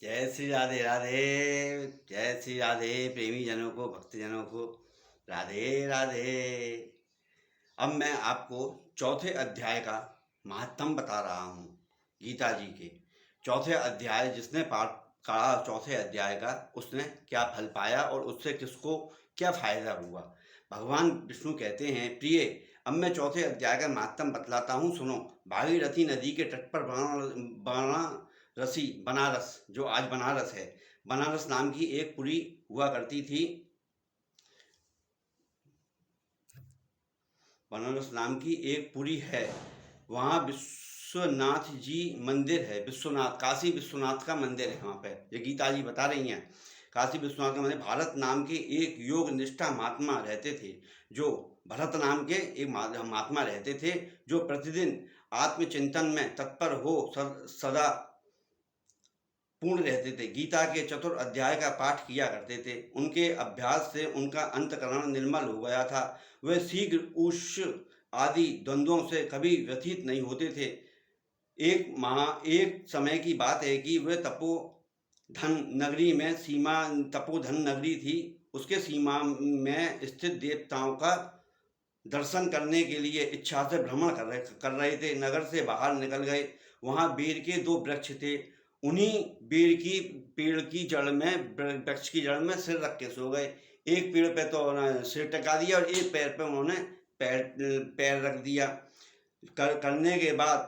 जय श्री राधे राधे। जय श्री राधे। प्रेमी जनों को, भक्तजनों को राधे राधे। अब मैं आपको चौथे अध्याय का महात्म बता रहा हूँ। गीता जी के चौथे अध्याय, जिसने पाठ करा चौथे अध्याय का, उसने क्या फल पाया और उससे किसको क्या फायदा हुआ। भगवान विष्णु कहते हैं, प्रिय, अब मैं चौथे अध्याय का महात्म बतलाता हूँ, सुनो। भागीरथी नदी के तट पर बनारस, जो आज बनारस है, बनारस नाम की एक पुरी हुआ करती थी। बनारस नाम की एक पुरी है। वहाँ विश्वनाथ जी मंदिर है। विश्वनाथ, काशी विश्वनाथ का मंदिर है वहाँ पे। ये गीता जी बता रही हैं। काशी विश्वनाथ का मंदिर। भारत नाम के एक योग निष्ठा महात्मा रहते थे, जो भरत नाम के एक महात्मा रहते थे, जो प्रतिदिन आत्मचिंतन में तत्पर हो सदा पूर्ण रहते थे। गीता के चतुर्थ अध्याय का पाठ किया करते थे। उनके अभ्यास से उनका अंतकरण निर्मल हो गया था। वे शीघ्र उष आदि द्वंद्वों से कभी व्यथित नहीं होते थे। एक समय की बात है कि वे तपोधन नगरी थी, उसके सीमा में स्थित देवताओं का दर्शन करने के लिए इच्छा से भ्रमण कर रहे थे। नगर से बाहर निकल गए। वहाँ बेर के दो वृक्ष थे। उन्हीं पेड़ की जड़ में, वृक्ष की जड़ में सिर रख के सो गए। एक पेड़ पे तो उन्होंने सिर टिका दिया और एक पैर पे उन्होंने पैर पैर रख दिया। करने के बाद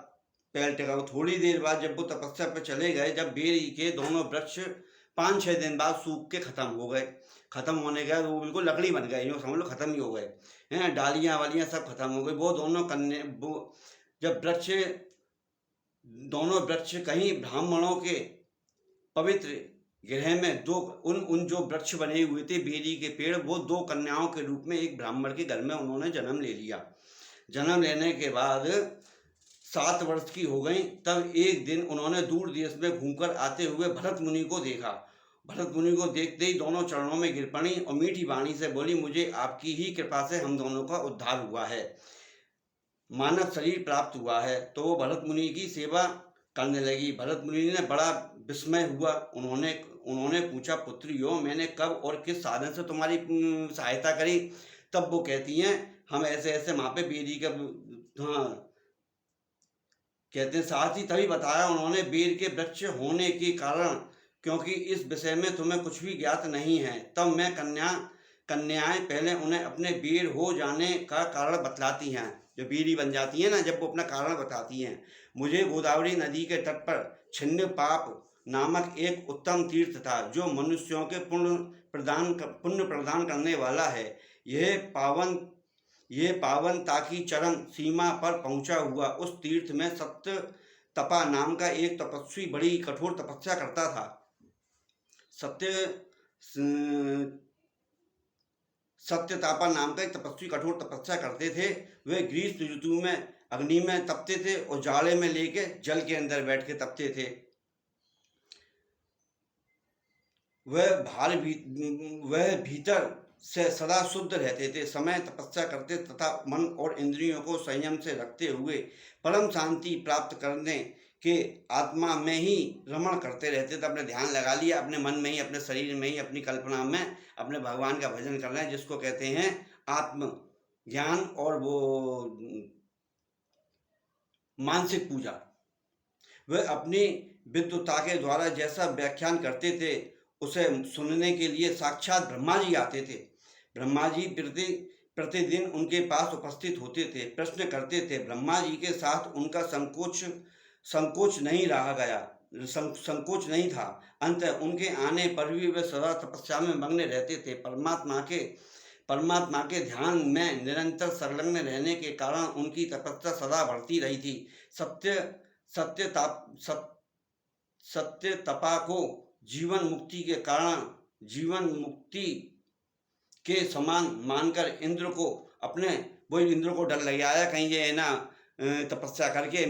पैर टिका। थोड़ी देर बाद जब वो तपस्या पे चले गए, जब बेर के दोनों वृक्ष 5-6 दिन बाद सूख के खत्म हो गए। खत्म होने के बाद वो बिल्कुल लकड़ी बन गए, यूँ समझ लो खत्म ही हो गए हैं। डालियाँ वालियाँ सब खत्म हो गई। वो दोनों कन्या, वो जब दोनों वृक्ष कहीं ब्राह्मणों के पवित्र गृह में, दो उन उन जो वृक्ष बने हुए थे बेरी के पेड़, वो दो कन्याओं के रूप में एक ब्राह्मण के घर में उन्होंने जन्म ले लिया। जन्म लेने के बाद 7 वर्ष की हो गई, तब एक दिन उन्होंने दूर देश में घूमकर आते हुए भरत मुनि को देखा। भरत मुनि को देखते ही दोनों चरणों में गिर पड़ी और मीठी वाणी से बोली, मुझे आपकी ही कृपा से हम दोनों का उद्धार हुआ है, मानव शरीर प्राप्त हुआ है। तो वो भरत मुनि की सेवा करने लगी। भरत मुनि ने बड़ा विस्मय हुआ। उन्होंने उन्होंने पूछा, पुत्री हो, मैंने कब और किस साधन से तुम्हारी सहायता करी। तब वो कहती हैं, हम ऐसे ऐसे वहाँ पे बेरी का, हाँ, कहते हैं साथ ही तभी बताया उन्होंने, बेर के वृक्ष होने के कारण, क्योंकि इस विषय में तुम्हें कुछ भी ज्ञात नहीं है। तब मैं कन्याएं पहले उन्हें अपने बेर हो जाने का कारण बतलाती हैं। जो बीरी बन जाती है ना, जब वो अपना कारण बताती हैं। मुझे गोदावरी नदी के तट पर छिन्न पाप नामक एक उत्तम तीर्थ था, जो मनुष्यों के पुण्य प्रदान करने वाला है। यह पावन पावनता की चरम सीमा पर पहुंचा हुआ उस तीर्थ में सत्य तपा नाम का एक तपस्वी बड़ी कठोर तपस्या करता था। सत्य सत्यतापा नाम का एक तपस्वी कठोर तपस्या करते थे। वे ग्रीष्म ऋतु में अग्नि में तपते थे और जाड़े में लेके जल के अंदर बैठ के तपते थे। वह भीतर से सदा शुद्ध रहते थे। समय तपस्या करते तथा मन और इंद्रियों को संयम से रखते हुए परम शांति प्राप्त करने के आत्मा में ही रमण करते रहते थे। अपने ध्यान लगा लिया, अपने मन में ही, अपने शरीर में ही, अपनी कल्पना में अपने भगवान का भजन कर रहे हैं, जिसको कहते हैं आत्म ज्ञान और वो मानसिक पूजा। वह अपनी विद्वता के द्वारा जैसा व्याख्यान करते थे, उसे सुनने के लिए साक्षात ब्रह्मा जी आते थे। ब्रह्मा जी प्रतिदिन उनके पास उपस्थित होते थे, प्रश्न करते थे। ब्रह्मा जी के साथ उनका संकोच नहीं रहा गया, संकोच नहीं था। अंत उनके आने पर भी वे सदा तपस्या में मग्न रहते थे। परमात्मा के ध्यान में निरंतर संलग्न रहने के कारण उनकी तपस्या सदा बढ़ती रही थी। सत्य तपा को जीवन मुक्ति के समान मानकर इंद्र को डर लग आया, कहीं ये ना तपस्या करके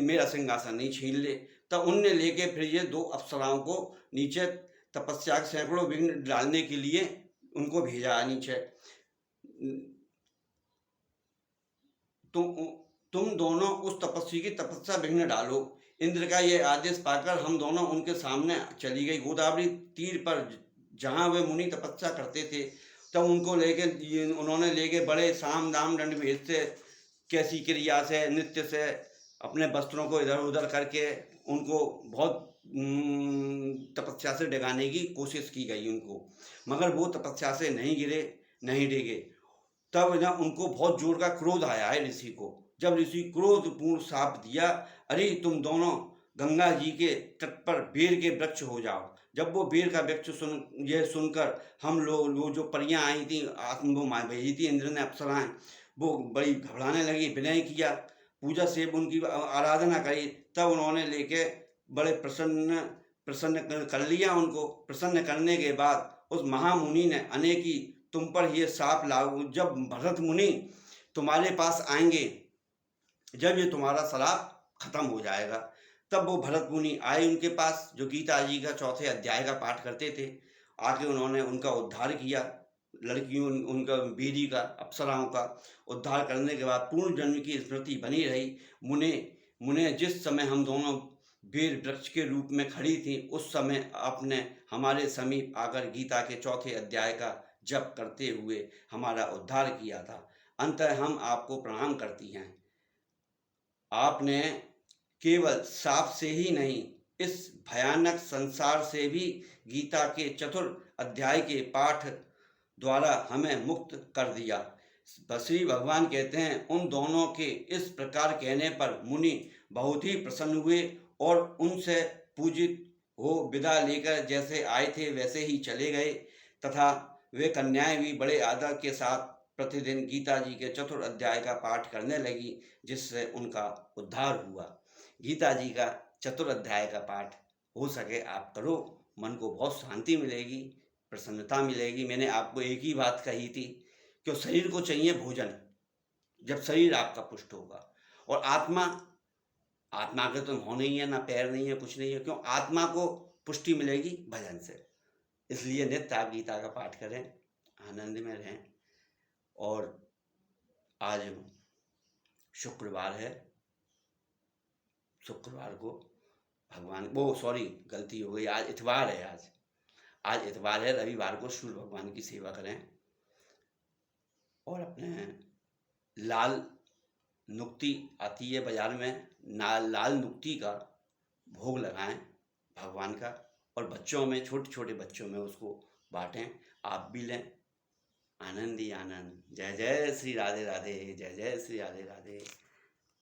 मेरा सिंहासन नहीं छीन ले। तब उनने लेके फिर ये 2 अप्सराओं को नीचे तपस्या के सैकड़ों विघ्न डालने के लिए उनको भेजा नीचे। तुम दोनों उस तपस्वी की तपस्या विघ्न डालो। इंद्र का ये आदेश पाकर हम दोनों उनके सामने चली गई। गोदावरी तीर पर जहाँ वे मुनि तपस्या करते थे, तब उनको उन्होंने लेके बड़े साम दाम दंड भेद से, कैसी क्रिया से, नृत्य से, अपने वस्त्रों को इधर उधर करके उनको बहुत तपस्या से डगाने की कोशिश की गई उनको, मगर वो तपस्या से नहीं गिरे, नहीं डिगे। तब ना उनको बहुत जोर का क्रोध आया है ऋषि को। जब ऋषि क्रोधपूर्ण शाप दिया, अरे तुम दोनों गंगा जी के तट पर बेर के वृक्ष हो जाओ। जब वो बेर का वृक्ष यह सुनकर हम लोग, वो जो परियां आई थी, वो भेजी थी इंद्र ने, अप्सराएं, वो बड़ी घबराने लगी, विनय किया, पूजा से उनकी आराधना करी। तब उन्होंने लेके बड़े प्रसन्न कर लिया उनको। प्रसन्न करने के बाद उस महामुनि ने अनेकी तुम पर ये शाप लागू, जब भरत मुनि तुम्हारे पास आएंगे, जब ये तुम्हारा श्राप खत्म हो जाएगा, तब वो भरत मुनि आए उनके पास, जो गीता जी का 4थे अध्याय का पाठ करते थे। आके उन्होंने उनका उद्धार किया, लड़कियों उनका, बीरी का, अप्सराओं का उद्धार करने के बाद पूर्ण जन्म की स्मृति बनी रही। मुने जिस समय हम दोनों बेर वृक्ष के रूप में खड़ी थी, उस समय आपने हमारे समीप आकर गीता के 4थे अध्याय का जप करते हुए हमारा उद्धार किया था। अंततः हम आपको प्रणाम करती हैं। आपने केवल शाप से ही नहीं, इस भयानक संसार से भी गीता के 4th अध्याय के पाठ द्वारा हमें मुक्त कर दिया। श्री भगवान कहते हैं, उन दोनों के इस प्रकार कहने पर मुनि बहुत ही प्रसन्न हुए और उनसे पूजित हो विदा लेकर जैसे आए थे वैसे ही चले गए, तथा वे कन्याएं भी बड़े आदर के साथ प्रतिदिन गीता जी के 4th अध्याय का पाठ करने लगी, जिससे उनका उद्धार हुआ। गीता जी का 4th अध्याय का पाठ हो सके आप करो, मन को बहुत शांति मिलेगी, प्रसन्नता मिलेगी। मैंने आपको एक ही बात कही थी कि शरीर को चाहिए भोजन, जब शरीर आपका पुष्ट होगा। और आत्मा के तो हो नहीं है, ना पैर नहीं है, कुछ नहीं है, क्यों? आत्मा को पुष्टि मिलेगी भजन से। इसलिए नित्य आप गीता का पाठ करें, आनंद में रहें। और आज शुक्रवार है, शुक्रवार को भगवान, गलती हो गई, आज इतवार है। आज इतवार है, रविवार को सूर्य भगवान की सेवा करें और अपने लाल नुक्ति आती है बाजार में, लाल नुक्ति का भोग लगाएं भगवान का, और बच्चों में, छोटे छोटे बच्चों में उसको बांटें, आप भी लें। आनंद ही आनंद। जय जय श्री राधे राधे, जय जय श्री राधे राधे।